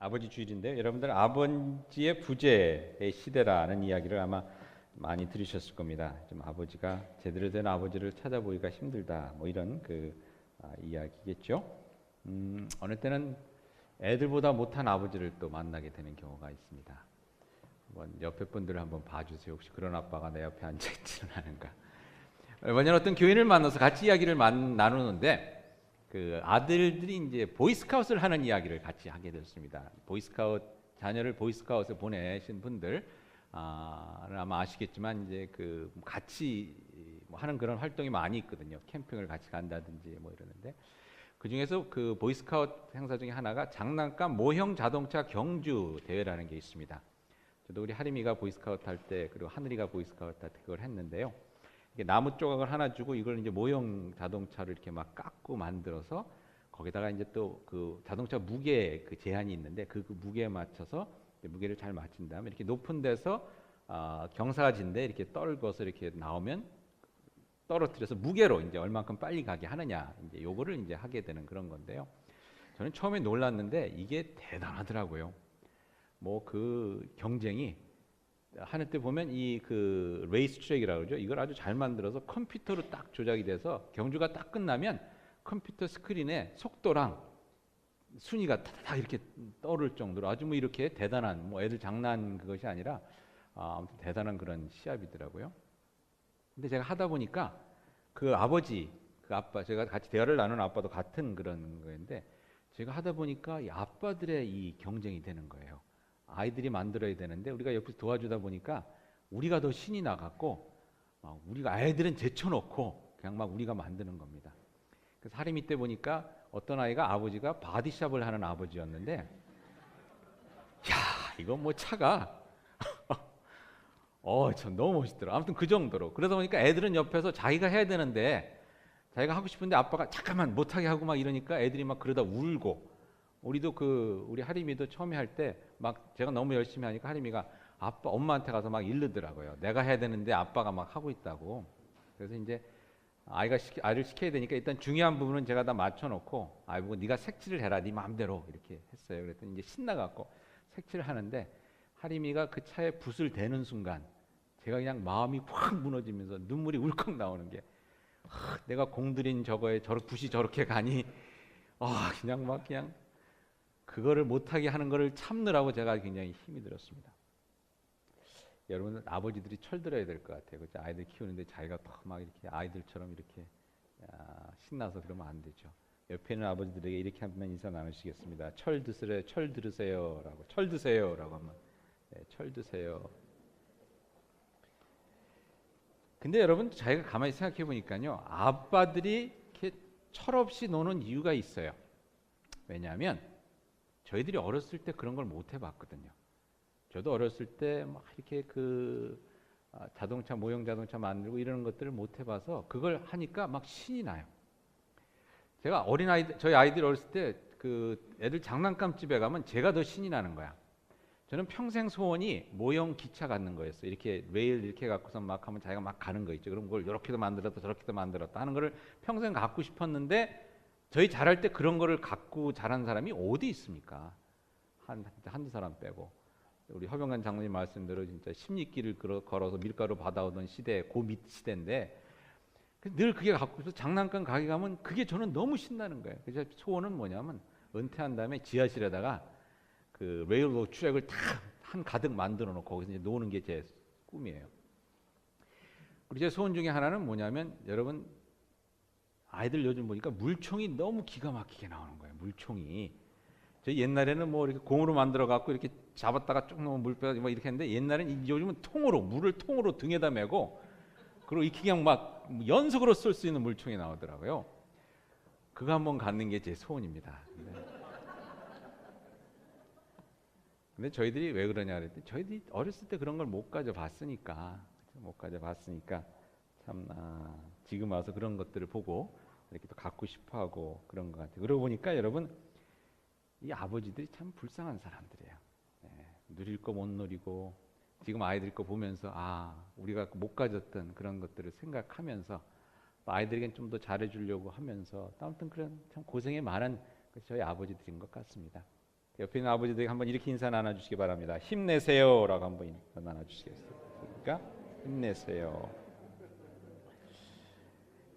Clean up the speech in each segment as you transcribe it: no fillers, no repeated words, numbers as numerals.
아버지 주일인데요. 여러분들 아버지의 부재의 시대라는 이야기를 아마 많이 들으셨을 겁니다. 좀 아버지가 제대로 된 아버지를 찾아보기가 힘들다. 뭐 이런 이야기겠죠. 어느 때는 애들보다 못한 아버지를 또 만나게 되는 경우가 있습니다. 한번 옆에 분들을 한번 봐주세요. 혹시 그런 아빠가 내 옆에 앉아 있지는 않은가. 얼마 전 어떤 교인을 만나서 같이 이야기를 나누는데 그 아들들이 이제 보이스카웃을 하는 이야기를 같이 하게 됐습니다. 보이스카웃 자녀를 보이스카웃에 보내신 분들 아마 아시겠지만 이제 그 같이 뭐 하는 그런 활동이 많이 있거든요. 캠핑을 같이 간다든지 뭐 이러는데 그 중에서 그 보이스카웃 행사 중에 하나가 장난감 모형 자동차 경주 대회라는 게 있습니다. 저도 우리 하림이가 보이스카웃 할 때 그리고 하늘이가 보이스카웃 할 때 그걸 했는데요. 나무 조각을 하나 주고 이걸 이제 모형 자동차를 이렇게 막 깎고 만들어서 거기다가 이제 또 그 자동차 무게 그 제한이 있는데 그 무게에 맞춰서 무게를 잘 맞춘 다음에 이렇게 높은 데서 경사진데 이렇게 떨궈서 이렇게 나오면 떨어뜨려서 무게로 이제 얼만큼 빨리 가게 하느냐 이제 요거를 이제 하게 되는 그런 건데요. 저는 처음에 놀랐는데 이게 대단하더라고요. 뭐 그 경쟁이 하는 때 보면 이 그 레이스 트랙이라고 그러죠. 이걸 아주 잘 만들어서 컴퓨터로 딱 조작이 돼서 경주가 딱 끝나면 컴퓨터 스크린에 속도랑 순위가 타다닥 이렇게 떠오를 정도로 아주 뭐 이렇게 대단한 뭐 애들 장난 그것이 아니라 아무튼 대단한 그런 시합이더라고요. 근데 제가 하다 보니까 그 아버지, 그 아빠, 제가 같이 대화를 나누는 아빠도 같은 그런 거인데 제가 하다 보니까 이 아빠들의 이 경쟁이 되는 거예요. 아이들이 만들어야 되는데 우리가 옆에서 도와주다 보니까 우리가 더 신이 나갔고 우리가 아이들은 제쳐놓고 그냥 막 우리가 만드는 겁니다. 그래서 하림이 때 보니까 어떤 아이가 아버지가 바디샵을 하는 아버지였는데 야 이거 뭐 차가 참 너무 멋있더라. 아무튼 그 정도로 그러다 보니까 애들은 옆에서 자기가 해야 되는데 자기가 하고 싶은데 아빠가 잠깐만 못하게 하고 막 이러니까 애들이 막 그러다 울고 우리도 우리 하림이도 처음에 할 때 막 제가 너무 열심히 하니까 하림이가 아빠 엄마한테 가서 막 이르더라고요. 내가 해야 되는데 아빠가 막 하고 있다고. 그래서 이제 아이를 시켜야 되니까 일단 중요한 부분은 제가 다 맞춰놓고 아이고 네가 색칠을 해라 네 마음대로 이렇게 했어요. 그랬더니 이제 신나갖고 색칠을 하는데 하림이가 그 차에 붓을 대는 순간 제가 그냥 마음이 확 무너지면서 눈물이 울컥 나오는 게 내가 공들인 저거에 붓이 저렇게 가니 그냥 그거를 못하게 하는 거를 참느라고 제가 굉장히 힘이 들었습니다. 여러분 아버지들이 철들어야 될 것 같아요. 그렇죠? 아이들 키우는데 자기가 막 이렇게 아이들처럼 이렇게 신나서 그러면 안 되죠. 옆에 있는 아버지들에게 이렇게 한번 인사 나누시겠습니다. 철 들으세요라고 철 드세요라고 하면 철 드세요. 근데 여러분 자기가 가만히 생각해 보니까요. 아빠들이 이렇게 철없이 노는 이유가 있어요. 왜냐하면 저희들이 어렸을 때 그런 걸 못 해봤거든요. 저도 어렸을 때 막 이렇게 자동차 모형 자동차 만들고 이런 것들을 못 해봐서 그걸 하니까 막 신이 나요. 제가 저희 아이들 어렸을 때 그 애들 장난감 집에 가면 제가 더 신이 나는 거야. 저는 평생 소원이 모형 기차 갖는 거였어요. 이렇게 레일 이렇게 갖고서 막 하면 자기가 막 가는 거 있죠. 그럼 그걸 이렇게도 만들었다 저렇게도 만들었다 하는 거를 평생 갖고 싶었는데 저희 자랄 때 그런 거를 갖고 자란 사람이 어디 있습니까? 한두 사람 빼고. 우리 허병관 장로님 말씀대로 진짜 십리길을 걸어서 밀가루 받아오던 시대, 고밑 시대인데 늘 그게 갖고 있어서 장난감 가게 가면 그게 저는 너무 신나는 거예요. 그래서 소원은 뭐냐면 은퇴한 다음에 지하실에다가 그 레일로드 트랙을 다 한 가득 만들어 놓고 거기서 이제 노는 게 제 꿈이에요. 그리고 제 소원 중에 하나는 뭐냐면 여러분 아이들 요즘 보니까 물총이 너무 기가 막히게 나오는 거예요. 물총이. 저 옛날에는 뭐 이렇게 공으로 만들어 갖고 이렇게 잡았다가 쭉 넣으면 물 빼가지고 막 이렇게 했는데 옛날에는 요즘은 물을 통으로 등에다 메고 그리고 이렇게 그냥 막 연속으로 쏠 수 있는 물총이 나오더라고요. 그거 한번 갖는 게 제 소원입니다. 근데 저희들이 왜 그러냐 그랬더니 저희들이 어렸을 때 그런 걸 못 가져봤으니까 참 지금 와서 그런 것들을 보고 이렇게 또 갖고 싶어하고 그런 것 같아요. 그러고 보니까 여러분 이 아버지들이 참 불쌍한 사람들이에요. 누릴 거 못 누리고 지금 아이들 거 보면서 우리가 못 가졌던 그런 것들을 생각하면서 또 아이들에겐 좀 더 잘해주려고 하면서 아무튼 그런 참 고생이 많은 저희 아버지들인 것 같습니다. 옆에 있는 아버지들에게 한번 이렇게 인사 나눠주시기 바랍니다. 힘내세요라고 한번 인사 나눠주시겠습니까? 힘내세요.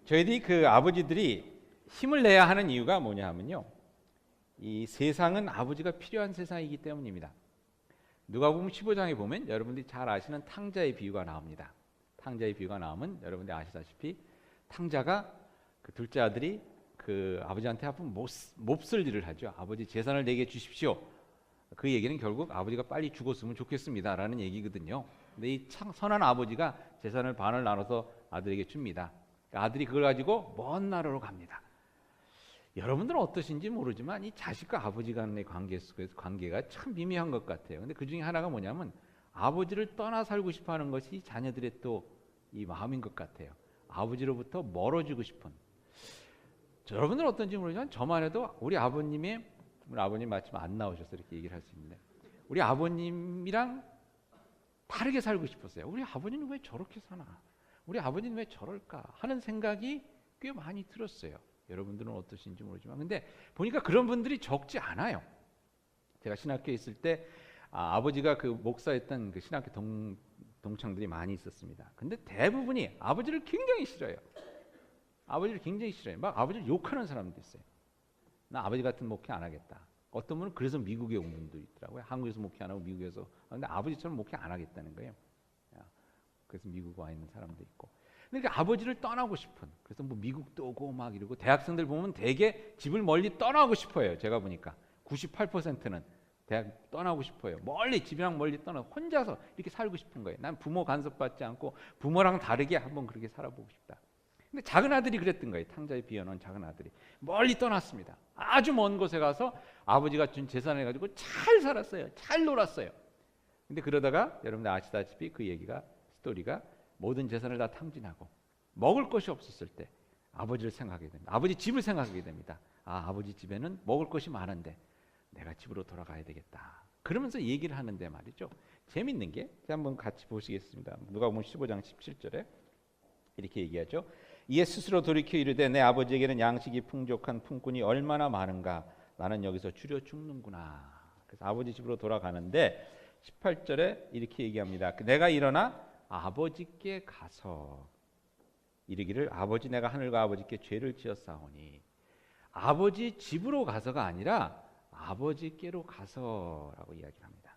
저희들이 그 아버지들이 힘을 내야 하는 이유가 뭐냐 하면요, 이 세상은 아버지가 필요한 세상이기 때문입니다. 누가복음 15장에 보면 여러분들이 잘 아시는 탕자의 비유가 나옵니다. 탕자의 비유가 나오면 여러분들이 아시다시피 탕자가 그 둘째 아들이 그 아버지한테 한번 몹쓸 일을 하죠. 아버지 재산을 내게 주십시오. 그 얘기는 결국 아버지가 빨리 죽었으면 좋겠습니다라는 얘기거든요. 근데 이 선한 아버지가 재산을 반을 나눠서 아들에게 줍니다. 아들이 그걸 가지고 먼 나라로 갑니다. 여러분들은 어떠신지 모르지만 이 자식과 아버지 간의 관계가 참 미묘한 것 같아요. 근데 그 중에 하나가 뭐냐면 아버지를 떠나 살고 싶어하는 것이 자녀들의 또 이 마음인 것 같아요. 아버지로부터 멀어지고 싶은. 여러분들은 어떤지 모르지만 저만 해도 우리 아버님 마침 안 나오셔서 이렇게 얘기를 할 수 있는데 우리 아버님이랑 다르게 살고 싶었어요. 우리 아버님은 왜 저렇게 사나? 우리 아버님은 왜 저럴까? 하는 생각이 꽤 많이 들었어요. 여러분들은 어떠신지 모르지만 근데 보니까 그런 분들이 적지 않아요. 제가 신학교에 있을 때 아버지가 그 목사였던 그 신학교 동창들이 많이 있었습니다. 근데 대부분이 아버지를 굉장히 싫어해요. 아버지를 굉장히 싫어해요. 막 아버지를 욕하는 사람도 있어요. 나 아버지 같은 목회 안 하겠다. 어떤 분은 그래서 미국에 온 분도 있더라고요. 한국에서 목회 안 하고 미국에서. 근데 아버지처럼 목회 안 하겠다는 거예요. 그래서 미국 와 있는 사람도 있고. 그러니까 아버지를 떠나고 싶은. 그래서 뭐 미국도 오고 막 이러고 대학생들 보면 되게 집을 멀리 떠나고 싶어요. 제가 보니까 98%는 대학 떠나고 싶어요. 멀리 집이랑 멀리 떠나 혼자서 이렇게 살고 싶은 거예요. 난 부모 간섭받지 않고 부모랑 다르게 한번 그렇게 살아보고 싶다. 근데 작은 아들이 그랬던 거예요. 탕자에 비어놓은 작은 아들이 멀리 떠났습니다. 아주 먼 곳에 가서 아버지가 준 재산을 가지고 잘 살았어요. 잘 놀았어요. 근데 그러다가 여러분들 아시다시피 그 스토리가 모든 재산을 다 탕진하고 먹을 것이 없었을 때 아버지를 생각하게 됩니다. 아버지 집을 생각하게 됩니다. 아버지 집에는 먹을 것이 많은데 내가 집으로 돌아가야 되겠다. 그러면서 얘기를 하는데 말이죠. 재밌는 게 한번 같이 보시겠습니다. 누가복음 15장 17절에 이렇게 얘기하죠. 이에 스스로 돌이켜 이르되 내 아버지에게는 양식이 풍족한 품꾼이 얼마나 많은가. 나는 여기서 줄여 죽는구나. 그래서 아버지 집으로 돌아가는데 18절에 이렇게 얘기합니다. 내가 일어나 아버지께 가서 이르기를 아버지 내가 하늘과 아버지께 죄를 지었사오니. 아버지 집으로 가서가 아니라 아버지께로 가서라고 이야기를 합니다.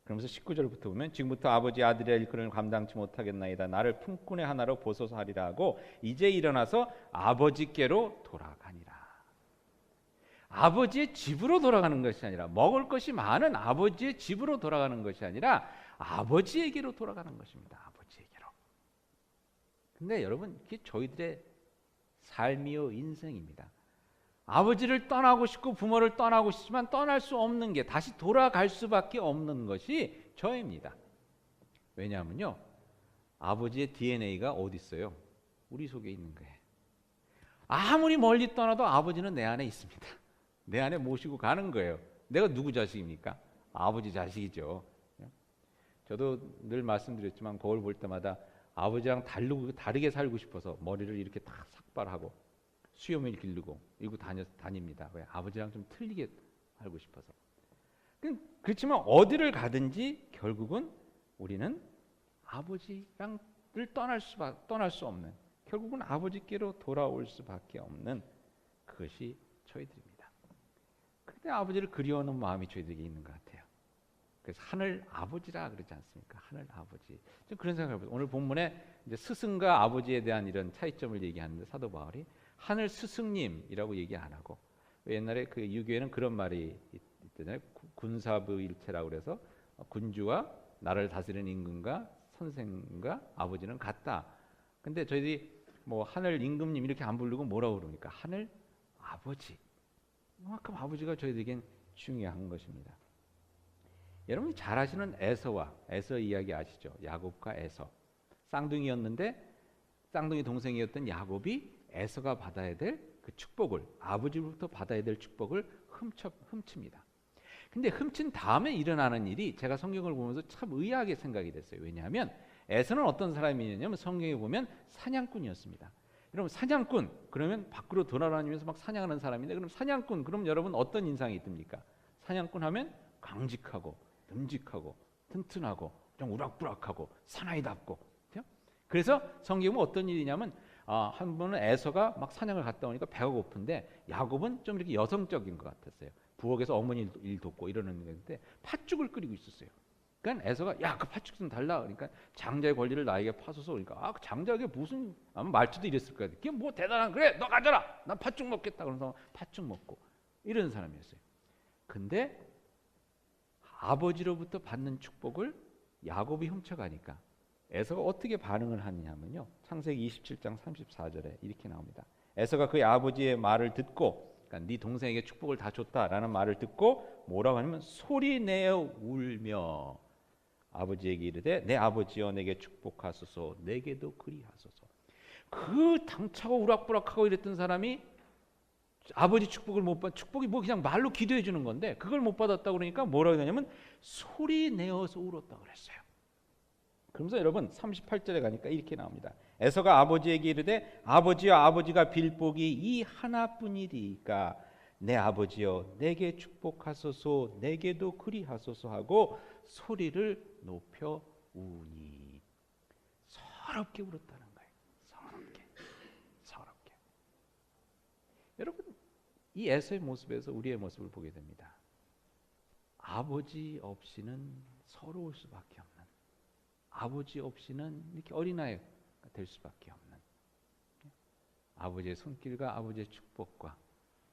그러면서 19절부터 보면 지금부터 아버지 아들의 일꾼을 감당치 못하겠나이다. 나를 품꾼의 하나로 보소서 하리라 하고 이제 일어나서 아버지께로 돌아가니라. 아버지의 집으로 돌아가는 것이 아니라 먹을 것이 많은 아버지의 집으로 돌아가는 것이 아니라 아버지에게로 돌아가는 것입니다. 아버지에게로. 근데 여러분 이게 저희들의 삶이요 인생입니다. 아버지를 떠나고 싶고 부모를 떠나고 싶지만 떠날 수 없는 게 다시 돌아갈 수밖에 없는 것이 저입니다. 왜냐하면요. 아버지의 DNA가 어디 있어요? 우리 속에 있는 거예요. 아무리 멀리 떠나도 아버지는 내 안에 있습니다. 내 안에 모시고 가는 거예요. 내가 누구 자식입니까? 아버지 자식이죠. 저도 늘 말씀드렸지만 거울 볼 때마다 아버지랑 다르게 살고 싶어서 머리를 이렇게 딱 삭발하고 수염을 기르고 이러고 다닙니다. 왜? 아버지랑 좀 틀리게 살고 싶어서. 그렇지만 어디를 가든지 결국은 우리는 아버지랑을 떠날 수 없는, 결국은 아버지께로 돌아올 수밖에 없는 그것이 저희들입니다. 그런데 아버지를 그리워하는 마음이 저희들에게 있는 것 같아요. 그래서 하늘 아버지라 그러지 않습니까? 하늘 아버지. 좀 그런 생각을 해보세요. 오늘 본문에 이제 스승과 아버지에 대한 이런 차이점을 얘기하는데 사도 바울이 하늘 스승님이라고 얘기 안 하고, 옛날에 그 유교에는 그런 말이 있잖아요. 군사부 일체라고 그래서 군주와 나라를 다스리는 임금과 선생과 아버지는 같다. 근데 저희들이 뭐 하늘 임금님 이렇게 안 부르고 뭐라고 그러니까 하늘 아버지. 그만큼 아버지가 저희들에겐 중요한 것입니다. 여러분이 잘 아시는 에서 이야기 아시죠? 야곱과 에서. 쌍둥이였는데 쌍둥이 동생이었던 야곱이 에서가 받아야 될 그 축복을, 아버지로부터 받아야 될 축복을 훔칩니다. 근데 훔친 다음에 일어나는 일이 제가 성경을 보면서 참 의아하게 생각이 됐어요. 왜냐하면 에서는 어떤 사람이냐면 성경에 보면 사냥꾼이었습니다. 여러분 사냥꾼 그러면 밖으로 돌아다니면서 막 사냥하는 사람인데, 그럼 사냥꾼 그럼 여러분 어떤 인상이 듭니까? 사냥꾼 하면 강직하고 듬직하고 튼튼하고 좀 우락부락하고 사나이답고. 그렇죠? 그래서 성경은 어떤 일이냐면 한 번은 에서가 막 사냥을 갔다 오니까 배가 고픈데 야곱은 좀 이렇게 여성적인 것 같았어요. 부엌에서 어머니 일 돕고 이러는 건데 팥죽을 끓이고 있었어요. 그러니까 에서가 야, 그 팥죽 좀 달라. 그러니까 장자의 권리를 나에게 파소서. 그러니까 그 장자에게 무슨 아마 말투도 이랬을 거야. 그게 뭐 대단한 그래 너 가져라. 난 팥죽 먹겠다. 그래서 팥죽 먹고 이런 사람이었어요. 근데 아버지로부터 받는 축복을 야곱이 훔쳐가니까 에서가 어떻게 반응을 하느냐면요. 창세기 27장 34절에 이렇게 나옵니다. 에서가 그의 아버지의 말을 듣고, 그러니까 네 동생에게 축복을 다 줬다라는 말을 듣고 뭐라고 하냐면 소리내어 울며 아버지에게 이르되 내 아버지여 내게 축복하소서 내게도 그리하소서. 그 당차고 우락부락하고 이랬던 사람이 아버지 축복을 못 받, 축복이 뭐 그냥 말로 기도해 주는 건데 그걸 못 받았다고 그러니까 뭐라고 하냐면 소리 내어서 울었다고 그랬어요. 그러면서 여러분 38절에 가니까 이렇게 나옵니다. 에서가 아버지에게 이르되 아버지여 아버지가 빌 복이 이 하나뿐이리까 내 아버지여 내게 축복하소서 내게도 그리하소서 하고 소리를 높여 우니. 서럽게 울었다는 거예요. 서럽게. 여러분 이 에서의 모습에서 우리의 모습을 보게 됩니다. 아버지 없이는 서러울 수밖에 없는, 아버지 없이는 이렇게 어린아이가 될 수밖에 없는, 아버지의 손길과 아버지의 축복과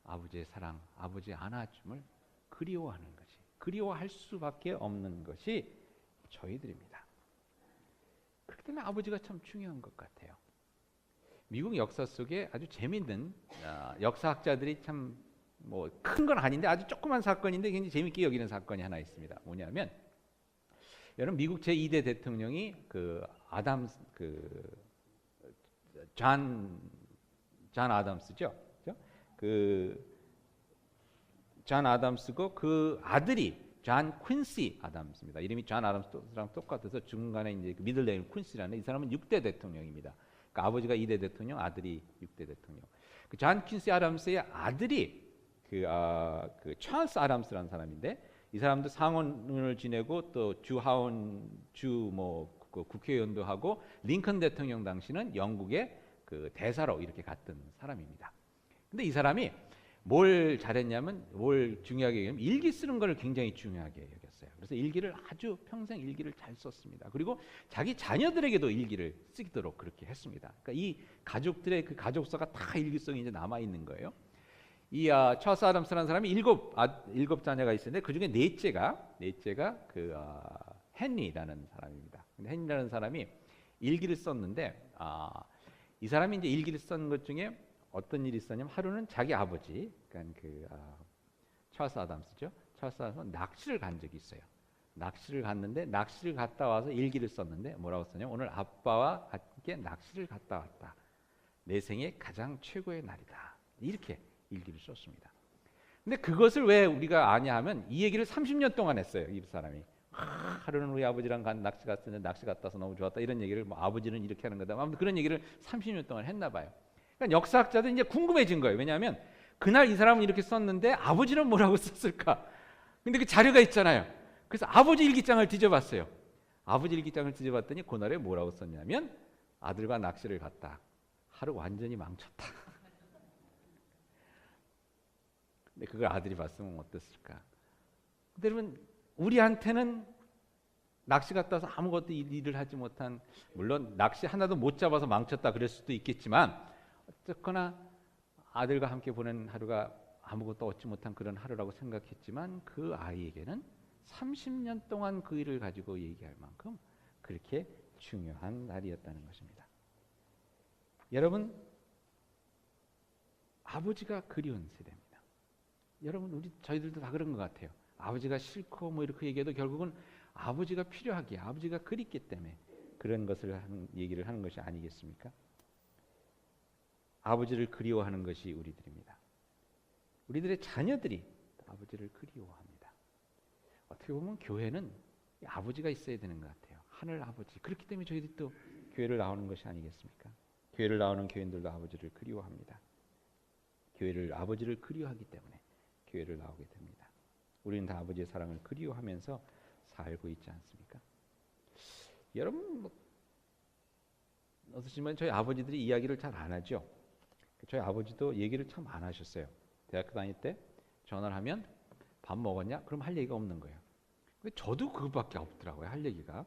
아버지의 사랑, 아버지의 안아줌을 그리워하는 것이, 그리워할 수밖에 없는 것이 저희들입니다. 그렇기 때문에 아버지가 참 중요한 것 같아요. 미국 역사 속에 아주 재미있는 역사학자들이 참 뭐 큰 건 아닌데 아주 조그만 사건인데 굉장히 재밌게 여기는 사건이 하나 있습니다. 뭐냐면 여러분 미국 제2대 대통령이 존 아담스죠. 존 아담스고 그 아들이 존 퀸시 아담스입니다. 이름이 존 아담스랑 똑같아서 중간에 이제 미들네임 퀸시라는 이 사람은 6대 대통령입니다. 그러니까 아버지가 2대 대통령, 아들이 6대 대통령. 그 존 퀸시 아담스의 아들이 그 찰스 아담스라는 사람인데 이 사람도 상원을 지내고 또 주하원 그 국회의원도 하고 링컨 대통령 당시는 영국의 그 대사로 이렇게 갔던 사람입니다. 근데 이 사람이 뭘 잘했냐면 뭘 중요하게 여기냐면 일기 쓰는 걸 굉장히 중요하게 여겼어요. 그래서 일기를 아주 평생 일기를 잘 썼습니다. 그리고 자기 자녀들에게도 일기를 쓰도록 그렇게 했습니다. 그러니까 이 가족들의 그 가족서가 다 일기성이 이제 남아 있는 거예요. 이 찰스 아담스라는 사람이 일곱 자녀가 있었는데 그 중에 넷째가 그 헨리라는 사람입니다. 근데 헨리라는 사람이 일기를 썼는데 이 사람이 이제 일기를 쓴 것 중에 어떤 일이 있었냐면 하루는 자기 아버지, 그러니까 찰스 아담스죠. 찰스 아담스는 낚시를 간 적이 있어요. 낚시를 갔는데 낚시를 갔다 와서 일기를 썼는데 뭐라고 썼냐면 오늘 아빠와 함께 낚시를 갔다 왔다. 내 생애 가장 최고의 날이다. 이렇게 일기를 썼습니다. 근데 그것을 왜 우리가 아냐 하면 이 얘기를 30년 동안 했어요. 이 사람이. 하루는 우리 아버지랑 낚시 갔었는데 낚시 갔다 와서 너무 좋았다. 이런 얘기를 뭐 아버지는 이렇게 하는 거다. 아무튼 그런 얘기를 30년 동안 했나 봐요. 그러니까 역사학자들 이제 궁금해진 거예요. 왜냐하면 그날 이 사람은 이렇게 썼는데 아버지는 뭐라고 썼을까? 근데 그 자료가 있잖아요. 그래서 아버지 일기장을 뒤져봤어요. 아버지 일기장을 뒤져봤더니 그날에 뭐라고 썼냐면 아들과 낚시를 갔다. 하루 완전히 망쳤다. 근데 그걸 아들이 봤으면 어땠을까? 근데 여러분 우리한테는 낚시 갔다 와서 아무것도 일을 하지 못한, 물론 낚시 하나도 못 잡아서 망쳤다 그럴 수도 있겠지만 어쨌거나 아들과 함께 보낸 하루가 아무것도 얻지 못한 그런 하루라고 생각했지만 그 아이에게는 30년 동안 그 일을 가지고 얘기할 만큼 그렇게 중요한 날이었다는 것입니다. 여러분 아버지가 그리운 세대입니다. 여러분 저희들도 다 그런 것 같아요. 아버지가 싫고 뭐 이렇게 얘기해도 결국은 아버지가 필요하기에 아버지가 그립기 때문에 그런 것을 얘기를 하는 것이 아니겠습니까? 아버지를 그리워하는 것이 우리들입니다. 우리들의 자녀들이 아버지를 그리워합니다. 어떻게 보면 교회는 아버지가 있어야 되는 것 같아요. 하늘 아버지. 그렇기 때문에 저희들이 또 교회를 나오는 것이 아니겠습니까? 교회를 나오는 교인들도 아버지를 그리워합니다. 교회를 아버지를 그리워하기 때문에 교회를 나오게 됩니다. 우리는 다 아버지의 사랑을 그리워하면서 살고 있지 않습니까? 여러분 어떠시면 저희 아버지들이 이야기를 잘 안 하죠. 저희 아버지도 얘기를 참 안 하셨어요. 대학교 다닐 때 전화를 하면 밥 먹었냐? 그럼 할 얘기가 없는 거예요. 근데 저도 그거밖에 없더라고요. 할 얘기가.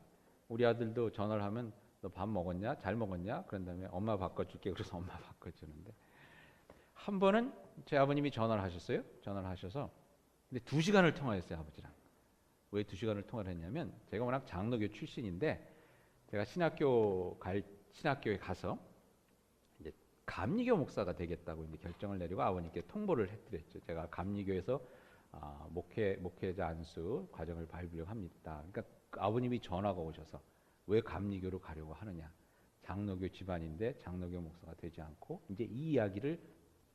우리 아들도 전화를 하면 너 밥 먹었냐? 잘 먹었냐? 그런 다음에 엄마 바꿔줄게. 그래서 엄마 바꿔주는데 한 번은 제 아버님이 전화를 하셨어요. 전화를 하셔서 근데 2시간을 통화했어요. 아버지랑. 왜 2시간을 통화를 했냐면 제가 워낙 장로교 출신인데 제가 신학교에 가서 이제 감리교 목사가 되겠다고 이제 결정을 내리고 아버님께 통보를 해드렸죠. 제가 감리교에서 목회자 안수 과정을 밟으려고 합니다. 그러니까 아버님이 전화가 오셔서 왜 감리교로 가려고 하느냐? 장로교 집안인데 장로교 목사가 되지 않고 이제 이 이야기를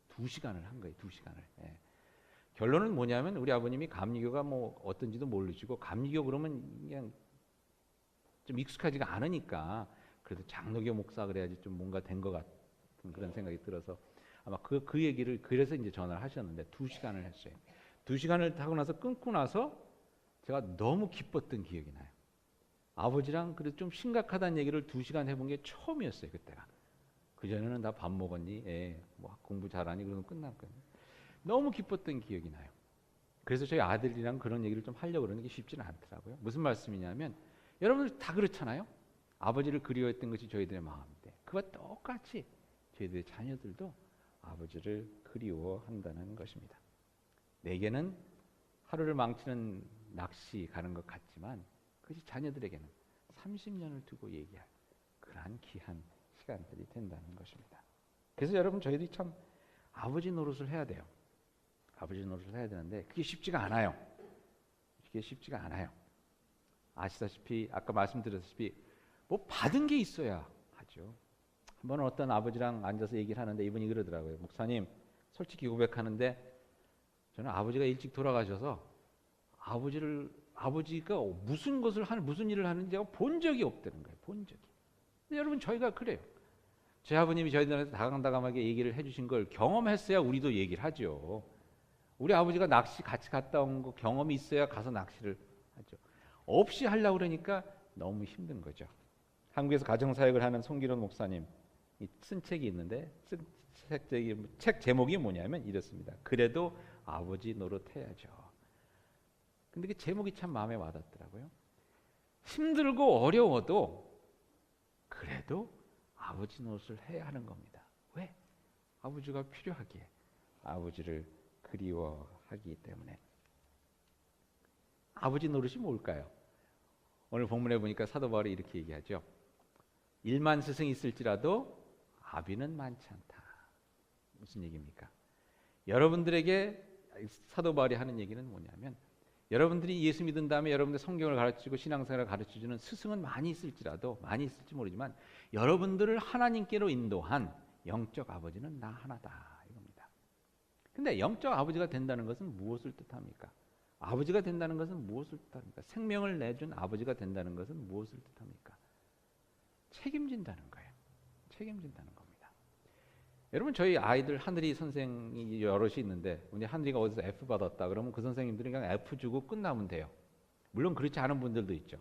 2시간을 한 거예요. 2시간을. 예. 결론은 뭐냐면 우리 아버님이 감리교가 뭐 어떤지도 모르시고 감리교 그러면 그냥 좀 익숙하지가 않으니까 그래도 장로교 목사 그래야지 좀 뭔가 된 것 같은 그런 생각이 들어서 아마 그 얘기를 그래서 이제 전화를 하셨는데 2시간을 했어요. 2시간을 하고 나서 끊고 나서 제가 너무 기뻤던 기억이 나요. 아버지랑 그래도 좀 심각하다는 얘기를 2시간 해본 게 처음이었어요. 그때가. 그전에는 다 밥 먹었니? 뭐 공부 잘하니? 그러면 끝났거든요. 너무 기뻤던 기억이 나요. 그래서 저희 아들이랑 그런 얘기를 좀 하려고 그러는 게 쉽지는 않더라고요. 무슨 말씀이냐면 여러분들 다 그렇잖아요. 아버지를 그리워했던 것이 저희들의 마음인데 그와 똑같이 저희들의 자녀들도 아버지를 그리워한다는 것입니다. 내게는 하루를 망치는 낚시 가는 것 같지만 그것이 자녀들에게는 30년을 두고 얘기할 그러한 귀한 시간들이 된다는 것입니다. 그래서 여러분 저희들이 참 아버지 노릇을 해야 돼요. 아버지 노릇을 해야 되는데 그게 쉽지가 않아요. 그게 쉽지가 않아요. 아시다시피 아까 말씀드렸다시피 뭐 받은 게 있어야 하죠. 한 번은 어떤 아버지랑 앉아서 얘기를 하는데 이분이 그러더라고요. 목사님 솔직히 고백하는데 저는 아버지가 일찍 돌아가셔서 아버지가 무슨 일을 하는지 제가 본 적이 없다는 거예요. 본 적이. 근데 여러분 저희가 그래요. 제 아버님이 저희들한테 다감다감하게 얘기를 해주신 걸 경험했어야 우리도 얘기를 하죠. 우리 아버지가 낚시 같이 갔다 온 거 경험이 있어야 가서 낚시를 하죠. 없이 하려고 그러니까 너무 힘든 거죠. 한국에서 가정사역을 하는 송기론 목사님 쓴 책이 있는데 책 제목이 뭐냐면 이렇습니다. 그래도 아버지 노릇해야죠. 근데 그 제목이 참 마음에 와닿더라고요. 힘들고 어려워도 그래도 아버지 노릇을 해야 하는 겁니다. 왜? 아버지가 필요하기에 아버지를 그리워하기 때문에. 아버지 노릇이 뭘까요? 오늘 본문에 보니까 사도 바울이 이렇게 얘기하죠. 1만 스승이 있을지라도 아비는 많지 않다. 무슨 얘기입니까? 여러분들에게 사도 바울이 하는 얘기는 뭐냐면 여러분들이 예수 믿은 다음에 여러분들 성경을 가르치고 신앙생활을 가르쳐주는 스승은 많이 있을지 모르지만 여러분들을 하나님께로 인도한 영적 아버지는 나 하나다 이겁니다. 근데 영적 아버지가 된다는 것은 무엇을 뜻합니까? 아버지가 된다는 것은 무엇을 뜻합니까? 생명을 내준 아버지가 된다는 것은 무엇을 뜻합니까? 책임진다는 거예요. 책임진다는 겁니다. 여러분 저희 아이들 하늘이 선생이 여럿이 있는데 우리 하늘이가 어디서 F 받았다 그러면 그 선생님들이 그냥 F 주고 끝나면 돼요. 물론 그렇지 않은 분들도 있죠.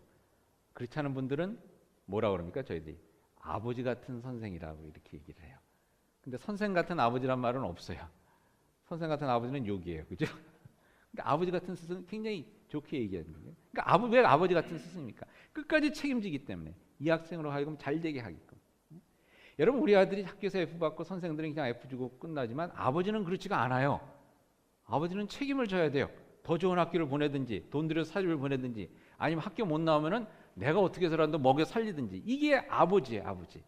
그렇지 않은 분들은 뭐라 그럽니까? 저희들이 아버지 같은 선생이라고 이렇게 얘기를 해요. 근데 선생 같은 아버지란 말은 없어요. 선생 같은 아버지는 욕이에요. 그죠? 그러니까 아버지 같은 스승은 굉장히 좋게 얘기하는 거예요. 그러니까 왜 아버지 같은 스승입니까? 끝까지 책임지기 때문에 이 학생으로 하여금 잘 되게 하게끔. 여러분 우리 아들이 학교에서 F 받고 선생들은 그냥 F 주고 끝나지만 아버지는 그렇지가 않아요. 아버지는 책임을 져야 돼요. 더 좋은 학교를 보내든지 돈 들여서 사주를 보내든지 아니면 학교 못 나오면은 내가 어떻게 해서라도 먹여 살리든지 이게 아버지예요. 아버지.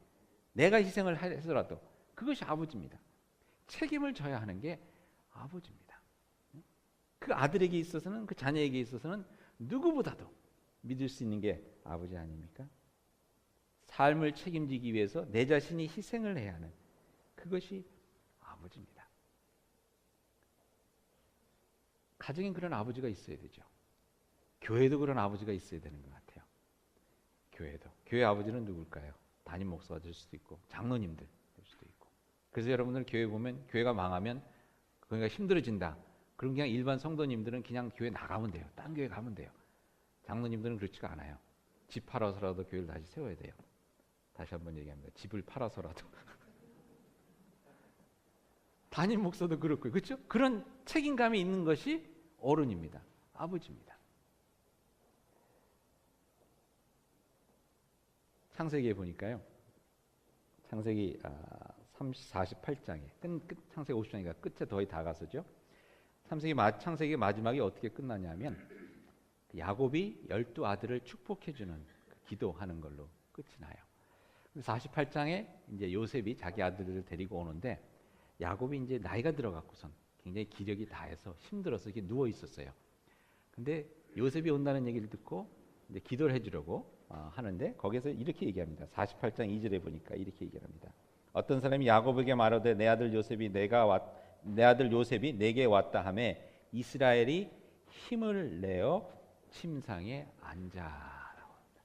내가 희생을 해서라도 그것이 아버지입니다. 책임을 져야 하는 게 아버지입니다. 그 아들에게 있어서는 그 자녀에게 있어서는 누구보다도 믿을 수 있는 게 아버지 아닙니까? 삶을 책임지기 위해서 내 자신이 희생을 해야 하는 그것이 아버지입니다. 가정엔 그런 아버지가 있어야 되죠. 교회도 그런 아버지가 있어야 되는 것 같아요. 교회 아버지는 누굴까요? 담임 목사가 될 수도 있고 장로님들 될 수도 있고. 그래서 여러분들 교회 보면 교회가 망하면 교회가 힘들어진다. 그럼 그냥 일반 성도님들은 그냥 교회 나가면 돼요. 딴 교회 가면 돼요. 장로님들은 그렇지가 않아요. 집 팔아서라도 교회를 다시 세워야 돼요. 다시 한번 얘기합니다. 집을 팔아서라도. 담임 목사도 그렇고요. 그렇죠? 그런 책임감이 있는 것이 어른입니다. 아버지입니다. 창세기에 보니까요. 창세기 48장에 창세기 50장이니까 끝에 거의 다 갔었죠. 창세기 마지막이 어떻게 끝나냐면 야곱이 12아들을 축복해주는 기도하는 걸로 끝이 나요. 48장에 이제 요셉이 자기 아들들을 데리고 오는데 야곱이 이제 나이가 들어갖고선 굉장히 기력이 다해서 힘들어서 이렇게 누워 있었어요. 근데 요셉이 온다는 얘기를 듣고 이제 기도를 해주려고 하는데 거기서 이렇게 얘기합니다. 48장 2절에 보니까 이렇게 얘기합니다. 어떤 사람이 야곱에게 말하되 내 아들 요셉이 내게 왔다 하매 이스라엘이 힘을 내어 침상에 앉아라고 합니다.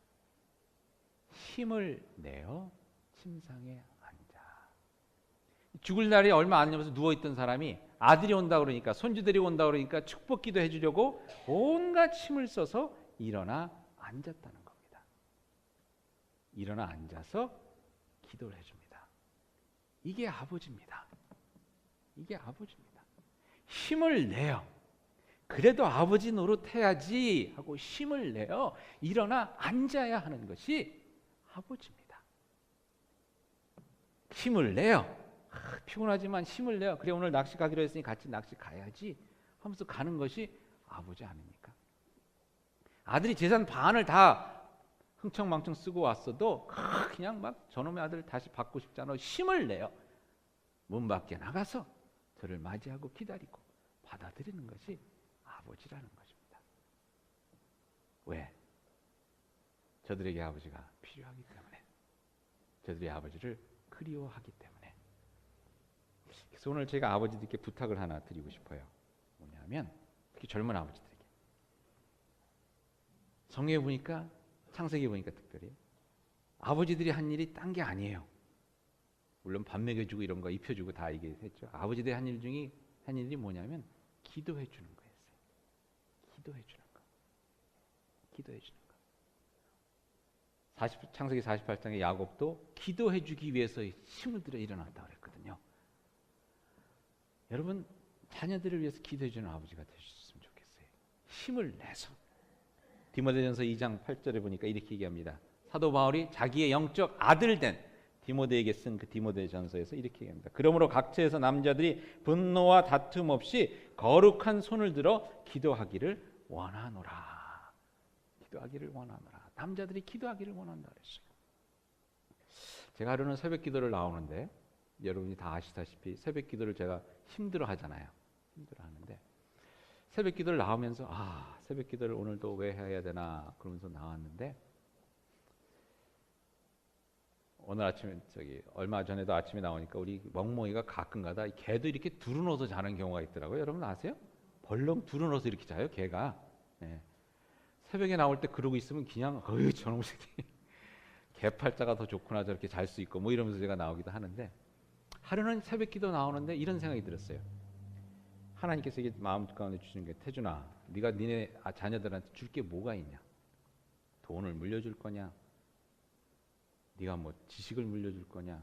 힘을 내어 침상에 앉아. 죽을 날이 얼마 안 남아서 누워 있던 사람이 아들이 온다 그러니까 손주 데리고 온다 그러니까 축복기도 해주려고 온갖 힘을 써서 일어나 앉았다는 겁니다. 일어나 앉아서 기도를 해줍니다. 이게 아버지입니다. 이게 아버지입니다. 힘을 내요. 그래도 아버지 노릇해야지 하고 힘을 내어 일어나 앉아야 하는 것이 아버지입니다. 힘을 내요. 피곤하지만 힘을 내요. 그래 오늘 낚시 가기로 했으니 같이 낚시 가야지 하면서 가는 것이 아버지 아닙니까? 아들이 재산 반을 다 흥청망청 쓰고 왔어도 그냥 막 저놈의 아들 다시 받고 싶잖아. 힘을 내요. 문 밖에 나가서 저를 맞이하고 기다리고 받아들이는 것이 아버지라는 것입니다. 왜? 저들에게 아버지가 필요하기 때문에, 저들이 아버지를 그리워하기 때문에. 그래서 오늘 제가 아버지들께 부탁을 하나 드리고 싶어요. 뭐냐면 특히 젊은 아버지들에게 성경에 보니까 창세기에 보니까 특별히 아버지들이 한 일이 딴 게 아니에요. 물론 밥 먹여주고 이런 거 입혀주고 다 이게 했죠. 아버지들이 한 일 중에 한 일이 뭐냐면 기도해 주는 거였어요. 기도해 주는 거. 기도해 주는 거. 창세기 48장의 야곱도 기도해 주기 위해서 힘을 들여 일어났다고 그랬거든요. 여러분 자녀들을 위해서 기도해 주는 아버지가 되셨으면 좋겠어요. 힘을 내서. 디모데전서 2장 8절에 보니까 이렇게 얘기합니다. 사도 바울이 자기의 영적 아들 된 디모데에게 쓴 그 디모데전서에서 이렇게 얘기합니다. 그러므로 각처에서 남자들이 분노와 다툼 없이 거룩한 손을 들어 기도하기를 원하노라. 기도하기를 원하노라. 남자들이 기도하기를 원한다 그랬어요. 제가 하루는 새벽 기도를 나오는데 여러분이 다 아시다시피 새벽 기도를 제가 힘들어 하잖아요. 힘들어 하는데 새벽 기도를 나오면서 새벽 기도를 오늘도 왜 해야 되나 그러면서 나왔는데 오늘 아침에 얼마 전에도 아침에 나오니까 우리 멍멍이가 가끔가다 개도 이렇게 두루누워서 자는 경우가 있더라고요. 여러분 아세요? 벌렁 두루누워서 이렇게 자요, 개가. 네. 새벽에 나올 때 그러고 있으면 그냥 저놈 새끼 개팔자가 더 좋구나 저렇게 잘 수 있고 뭐 이러면서 제가 나오기도 하는데 하루는 새벽 기도 나오는데 이런 생각이 들었어요. 하나님께서 이게 마음 가운데 주시는 게 태준아, 네가 니네 자녀들한테 줄 게 뭐가 있냐? 돈을 물려줄 거냐? 네가 뭐 지식을 물려줄 거냐?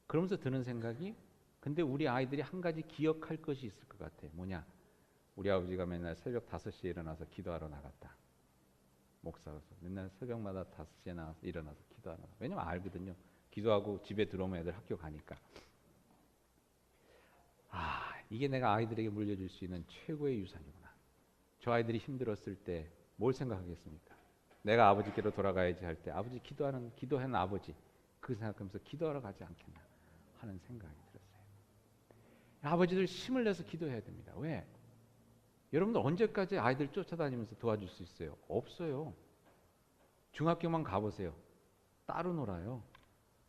그러면서 드는 생각이 근데 우리 아이들이 한 가지 기억할 것이 있을 것 같아. 뭐냐? 우리 아버지가 맨날 새벽 5시에 일어나서 기도하러 나갔다. 목사로서 맨날 새벽마다 5시에 나와서 일어나서 기도하러 나갔다. 왜냐면 알거든요. 기도하고 집에 들어오면 애들 학교 가니까. 이게 내가 아이들에게 물려줄 수 있는 최고의 유산이구나. 저 아이들이 힘들었을 때 뭘 생각하겠습니까? 내가 아버지께로 돌아가야지 할 때 아버지 기도하는 아버지 그 생각하면서 기도하러 가지 않겠나 하는 생각이 들었어요. 아버지들 힘을 내서 기도해야 됩니다. 왜? 여러분들 언제까지 아이들 쫓아다니면서 도와줄 수 있어요? 없어요. 중학교만 가보세요. 따로 놀아요.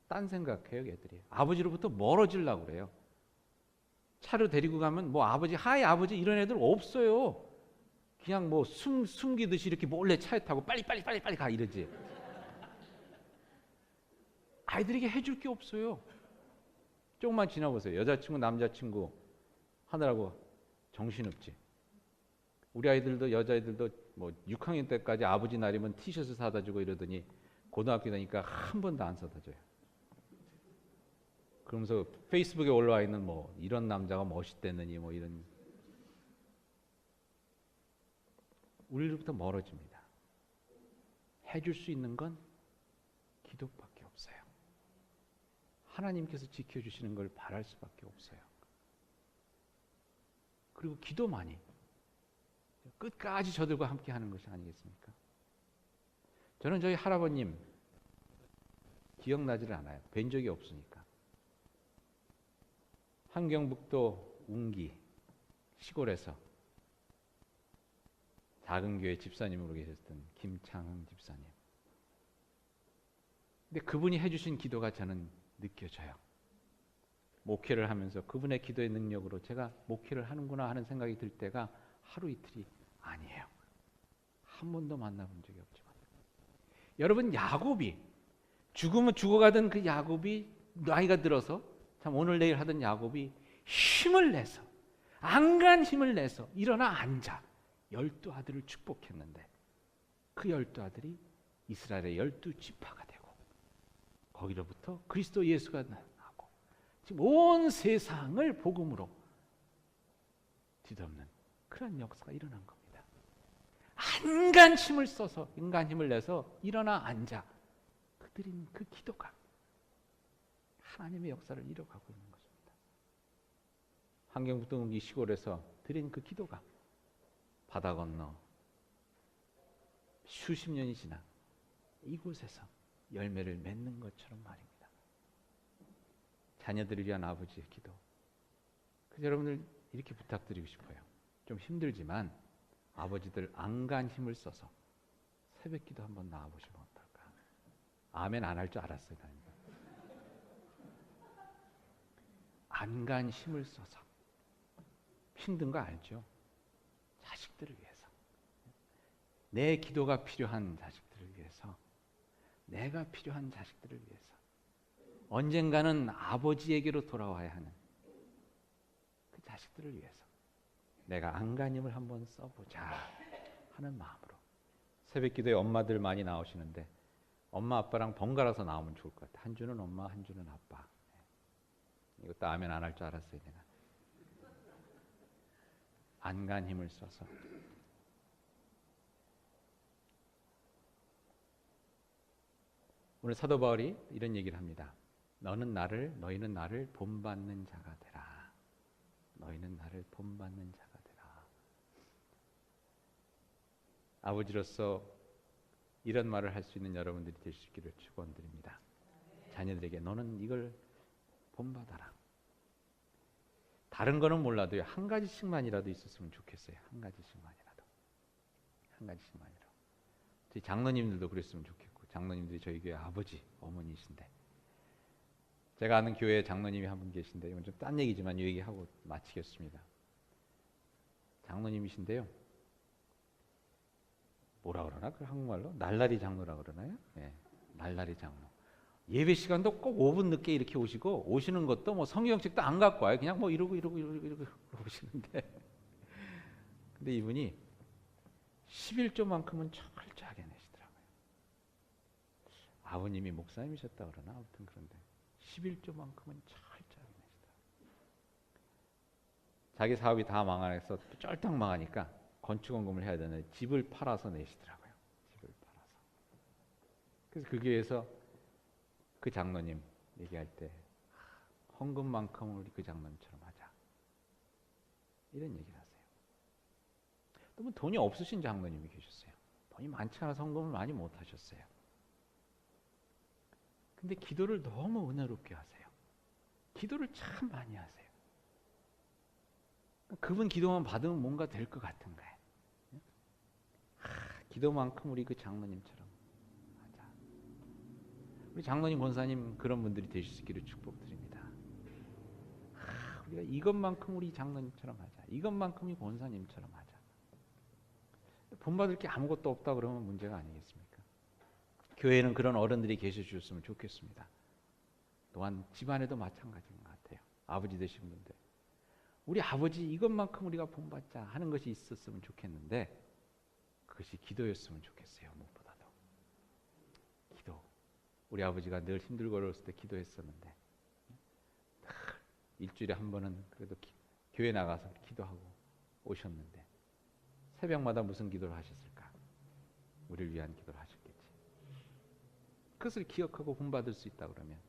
딴 생각해요, 애들이. 아버지로부터 멀어지려고 그래요. 차로 데리고 가면 뭐 아버지, 하이 아버지 이런 애들 없어요. 그냥 뭐 숨기듯이 이렇게 몰래 차에 타고 빨리 가 이러지. 아이들에게 해줄 게 없어요. 조금만 지나보세요. 여자친구, 남자친구 하느라고 정신없지. 우리 아이들도 여자아이들도 뭐 6학년 때까지 아버지 날이면 티셔츠 사다 주고 이러더니 고등학교 다니까 한 번도 안 사다 줘요. 그러면서 페이스북에 올라와 있는 뭐 이런 남자가 멋있댔느니 뭐 이런, 우리로부터 멀어집니다. 해줄 수 있는 건 기도밖에 없어요. 하나님께서 지켜주시는 걸 바랄 수밖에 없어요. 그리고 기도만이 끝까지 저들과 함께 하는 것이 아니겠습니까? 저는 저희 할아버님 기억나지를 않아요. 뵌 적이 없으니까. 함경북도 운기 시골에서 작은 교회 집사님으로 계셨던 김창흥 집사님. 근데 그분이 해주신 기도가 저는 느껴져요. 목회를 하면서 그분의 기도의 능력으로 제가 목회를 하는구나 하는 생각이 들 때가 하루 이틀이 아니에요. 한 번도 만나본 적이 없지만. 여러분, 야곱이 죽으면 죽어가던 그 야곱이 나이가 들어서 참 오늘 내일 하던 야곱이 힘을 내서, 안간 힘을 내서 일어나 앉아 12아들을 축복했는데 그 12아들이 이스라엘의 12지파가 되고 거기로부터 그리스도 예수가 나고 지금 온 세상을 복음으로 뒤덮는 그런 역사가 일어난 겁니다. 안간 힘을 써서, 인간 힘을 내서 일어나 앉아 그들인 그 기도가 하나님의 역사를 이뤄가고 있는 것입니다. 함경북도 이 시골에서 드린 그 기도가 바다 건너 수십 년이 지나 이곳에서 열매를 맺는 것처럼 말입니다. 자녀들을 위한 아버지의 기도. 그래서 여러분들 이렇게 부탁드리고 싶어요. 좀 힘들지만 아버지들 안간 힘을 써서 새벽기도 한번 나와보시면 어떨까. 아멘 안 할 줄 알았어요. 안간 힘을 써서 힘든 거 알죠? 자식들을 위해서, 내 기도가 필요한 자식들을 위해서, 내가 필요한 자식들을 위해서, 언젠가는 아버지에게로 돌아와야 하는 그 자식들을 위해서 내가 안간힘을 한번 써보자 하는 마음으로 새벽 기도에 엄마들 많이 나오시는데 엄마 아빠랑 번갈아서 나오면 좋을 것 같아요. 한 주는 엄마, 한 주는 아빠. 이것도 아멘 안 할 줄 알았어요. 내가 안간힘을 써서 오늘 사도 바울이 이런 얘기를 합니다. 너희는 나를 본받는 자가 되라. 너희는 나를 본받는 자가 되라. 아버지로서 이런 말을 할 수 있는 여러분들이 될 수 있기를 축원드립니다. 자녀들에게 너는 이걸 본받아라. 다른 거는 몰라도요. 한 가지씩만이라도 있었으면 좋겠어요. 한 가지씩만이라도. 한 가지씩만이라도. 저희 장로님들도 그랬으면 좋겠고, 장로님들이 저희 교회 아버지, 어머니이신데, 제가 아는 교회에 장로님이 한 분 계신데, 이건 좀 딴 얘기지만 이 얘기하고 마치겠습니다. 장로님이신데요. 뭐라 그러나? 그 한국말로? 날라리 장로라 그러나요? 네, 날라리 장로. 예배 시간도 꼭 5분 늦게 이렇게 오시고, 오시는 것도 뭐 성경책도 안 갖고 와요. 그냥 뭐 이러고 오시는데. 근데 이분이 11조만큼은 철저하게 내시더라고요. 아버님이 목사님이셨다 그러나? 아무튼 그런데 11조만큼은 철저하게 내시더라고요. 자기 사업이 다 망해서 쫄딱 망하니까 건축원금을 해야 되는데 집을 팔아서 내시더라고요. 집을 팔아서. 그래서 그 교회에서 그 장로님 얘기할 때 헌금만큼 우리 그 장로님처럼 하자. 이런 얘기를 하세요. 또 돈이 없으신 장로님이 계셨어요. 돈이 많지 않아서 헌금을 많이 못 하셨어요. 근데 기도를 너무 은혜롭게 하세요. 기도를 참 많이 하세요. 그분 기도만 받으면 뭔가 될 것 같은 거예요. 기도만큼 우리 그 장로님처럼 하자. 우리 장로님, 권사님 그런 분들이 되실 수 있기를 축복드립니다. 우리가 이것만큼 우리 장로님처럼 하자. 이것만큼이 권사님처럼 하자. 본받을 게 아무것도 없다 그러면 문제가 아니겠습니까? 교회에는 그런 어른들이 계셔 주셨으면 좋겠습니다. 또한 집안에도 마찬가지인 것 같아요. 아버지 되신 분들. 우리 아버지 이것만큼 우리가 본받자 하는 것이 있었으면 좋겠는데 그것이 기도였으면 좋겠어요. 무엇보다도 기도. 우리 아버지가 늘 힘들고 어려웠을 때 기도했었는데 늘 일주일에 한 번은 그래도 교회 나가서 기도하고 오셨는데 새벽마다 무슨 기도를 하셨을까? 우리를 위한 기도를 하셨겠지. 그것을 기억하고 본받을 수 있다 그러면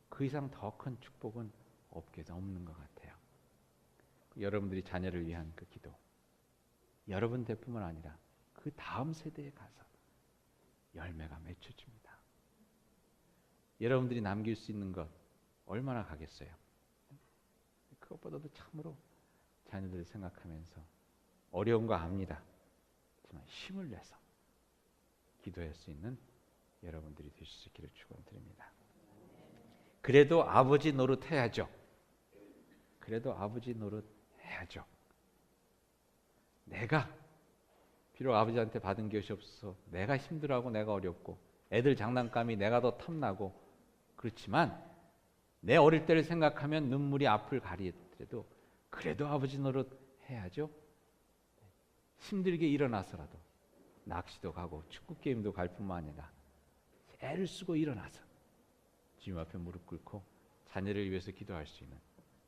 그 이상 더 큰 축복은 없는 것 같아요. 여러분들이 자녀를 위한 그 기도, 여러분 때뿐만 아니라 그 다음 세대에 가서 열매가 맺혀집니다. 여러분들이 남길 수 있는 것 얼마나 가겠어요? 그것보다도 참으로 자녀들을 생각하면서 어려운 거 압니다. 하지만 힘을 내서 기도할 수 있는 여러분들이 되실 수 있기를 축원드립니다. 그래도 아버지 노릇해야죠. 그래도 아버지 노릇해야죠. 내가 비록 아버지한테 받은 것이 없어서 내가 힘들어하고 내가 어렵고 애들 장난감이 내가 더 탐나고 그렇지만 내 어릴 때를 생각하면 눈물이 앞을 가리더라도 그래도 아버지 노릇 해야죠. 힘들게 일어나서라도 낚시도 가고 축구 게임도 갈 뿐만 아니라 애를 쓰고 일어나서 주님 앞에 무릎 꿇고 자녀를 위해서 기도할 수 있는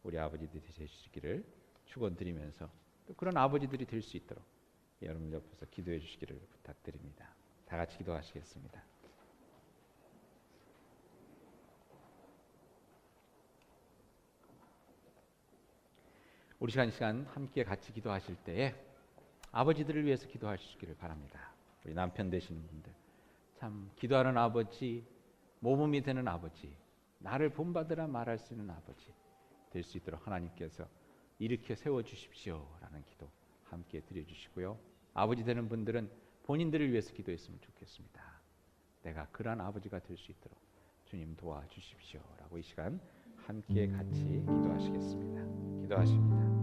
우리 아버지들이 되시기를 축원드리면서 또 그런 아버지들이 될 수 있도록 여러분 옆에서 기도해 주시기를 부탁드립니다. 다 같이 기도하시겠습니다. 우리 시간 함께 같이 기도하실 때에 아버지들을 위해서 기도하시기를 바랍니다. 우리 남편 되시는 분들 참 기도하는 아버지, 모범이 되는 아버지, 나를 본받으라 말할 수 있는 아버지 될 수 있도록 하나님께서 일으켜 세워주십시오라는 기도 함께 드려주시고요. 아버지 되는 분들은 본인들을 위해서 기도했으면 좋겠습니다. 내가 그러한 아버지가 될 수 있도록 주님 도와주십시오라고 이 시간 함께 같이 기도하시겠습니다. 기도하십니다.